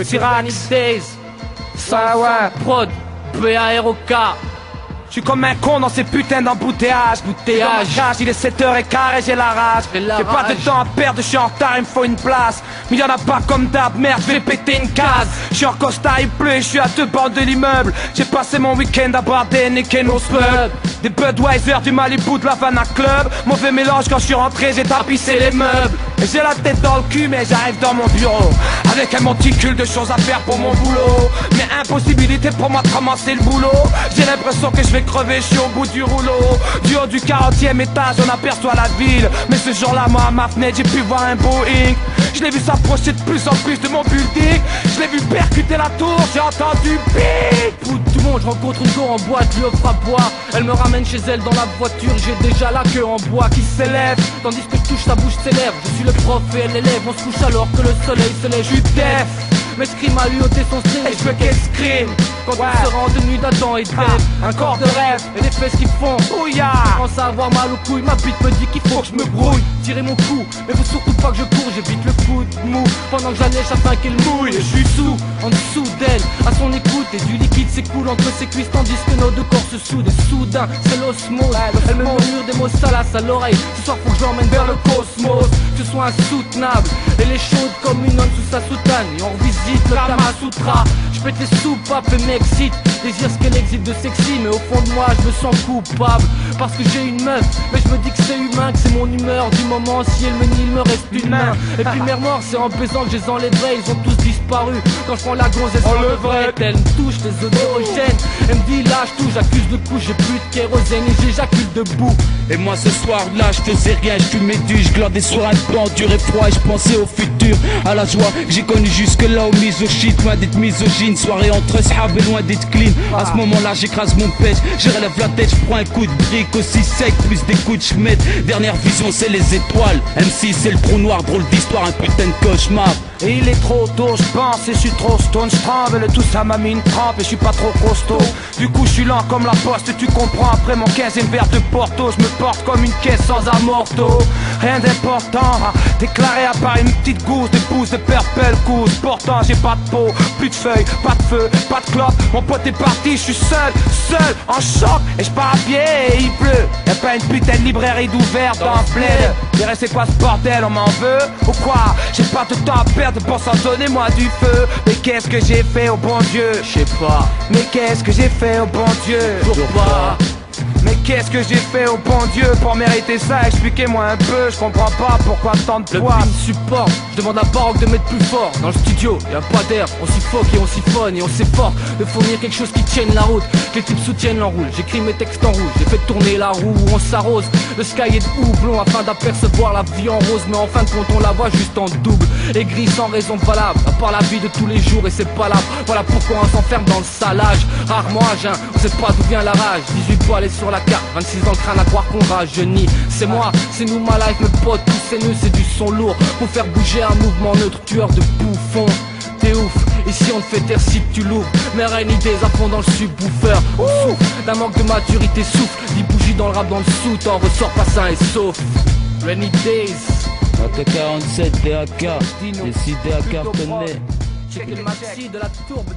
Cyrax Days, Sawa, Prod, BAROK. Je suis comme un con dans ces putains d'embouteillages. Il est 7h15 et j'ai la rage. J'ai pas de temps à perdre, je suis en retard, il me faut une place. Mais y'en a pas comme d'hab, merde, je vais péter une case. Je suis en costard, il pleut et je suis à 2 bandes de l'immeuble. J'ai passé mon week-end à boire des Nekenos Pub. Des Budweiser, du Malibu, de la Havana Club. Mauvais mélange, quand je suis rentré, j'ai tapissé les meubles. Et j'ai la tête dans le cul, mais j'arrive dans mon bureau avec un monticule de choses à faire pour mon boulot. Mais impossibilité pour moi de commencer le boulot. J'ai l'impression que je vais crever, je suis au bout du rouleau. Du haut du 40e étage, on aperçoit la ville. Mais ce jour-là, moi à ma fenêtre, j'ai pu voir un Boeing. Je l'ai vu s'approcher de plus en plus de mon building. Je l'ai vu percuter la tour, j'ai entendu bip. Pour tout le monde, je rencontre une go en boîte, lui offre à boire. Elle me ramène chez elle dans la voiture, j'ai déjà la queue en bois qui s'élève. Tandis que je touche sa bouche s'élève. Je suis le prof et elle l'élève, on se couche alors que le soleil se lève. Je suis def, mais Scream a lui ôté son string. Et je veux qu'elle scream quand il se rend de nuit d'Adam et d'Ève. Un corps de rêve et les fesses qui font ouya. Je commence à avoir mal aux couilles, ma bite me dit qu'il faut que je me brouille. Tirez mon cou, mais faut surtout pas que je cours. J'évite le coup de mou pendant que j'allèche afin qu'elle mouille. Et je suis sous, en dessous d'elle, à son écoute. Et du liquide s'écoule entre ses cuisses tandis que nos deux corps se soudent. Et soudain, c'est l'osmose. Elle me murmure des mots salaces à l'oreille. Ce soir faut que je l'emmène vers le cosmos. Que ce soit insoutenable. Elle est chaude comme une nonne sous sa soutane. Et on revisite le Kama Sutra. Je pète les soupapes et m'excite. Désire ce qu'elle existe de sexy, mais au fond de moi je me sens coupable. Parce que j'ai une meuf, mais je me dis que c'est humain, que c'est mon humeur du moment. Si elle me nie, il me reste une main. Et puis mes remords, c'est en baisant que je les enlèverai. Ils ont tous disparu. Quand je prends la gonzesse en levrette, elle me touche les odorogènes. Elle me dit lâche tout, j'accuse de coup, j'ai plus de kérosène et j'éjacule debout. Et moi ce soir là je faisais rien, je fumais du, je glandais sur un banc dur et froid et je pensais au futur, à la joie que j'ai connue jusque là au misoshit, loin d'être misogyne, soirée entre sahab et loin d'être clean. À ce moment là j'écrase mon pêche, je relève la tête, je prends un coup de brique aussi sec, plus des coups de schmet. Dernière vision c'est les étoiles, M6 c'est le trou noir, drôle d'histoire, un putain de cauchemar. Et il est trop tôt, je pense, et je suis trop stone, je tremble, tout ça m'a mis une trempe et je suis pas trop costaud. Du coup je suis lent comme la poste, tu comprends, après mon 15e verre de Porto, je me porte comme une caisse sans amorto. Rien d'important à déclarer à part une petite gousse de pouce de purple goose. Pourtant j'ai pas de peau, plus de feuilles, pas de feu, pas de clope. Mon pote est parti, je suis seul, en choc, et je pars à pied et il pleut. Y'a pas une putain de librairie d'ouvert dans le bled. Mais c'est quoi ce bordel, on m'en veut ou quoi? J'ai pas de temps à perdre pour s'en donner moi du feu. Mais qu'est-ce que j'ai fait au bon Dieu? Je sais pas. Mais qu'est-ce que j'ai fait au bon Dieu? Toujours pas. Mais qu'est-ce que j'ai fait au bon Dieu pour mériter ça? Expliquez-moi un peu, je comprends pas pourquoi tant de le poids. beat supporte, je demande à Baroque de mettre plus fort. Dans le studio, y'a pas d'air, on suffoque et on siphonne et on s'efforce de fournir quelque chose qui tienne la route, que les types soutiennent l'enroule. J'écris mes textes en rouge, j'ai fait tourner la roue où on s'arrose. Le sky est de houblon afin d'apercevoir la vie en rose, mais en fin de compte on la voit juste en double. Et gris sans raison valable, à part la vie de tous les jours et c'est pas là. Voilà pourquoi on s'enferme dans le salage. Rarement à jeun, on sait pas d'où vient la rage. 18 poils et sur la carte, 26 dans le crâne à croire qu'on rajeunit. C'est moi, c'est nous, ma life, mes potes, tous ces nœuds, c'est du son lourd. Pour faire bouger un mouvement neutre, tueur de bouffons. T'es ouf, ici on te fait taire si tu l'ouvres. Mes reines idées à fond dans le subwoofer. On souffre d'un manque de maturité, souffle. 10 bougies dans le rap dans le sous, t'en ressors pas sain et sauf. Rainy Days AK-47 DAK, décidé à cartonner. Check le maxi de la tourbe.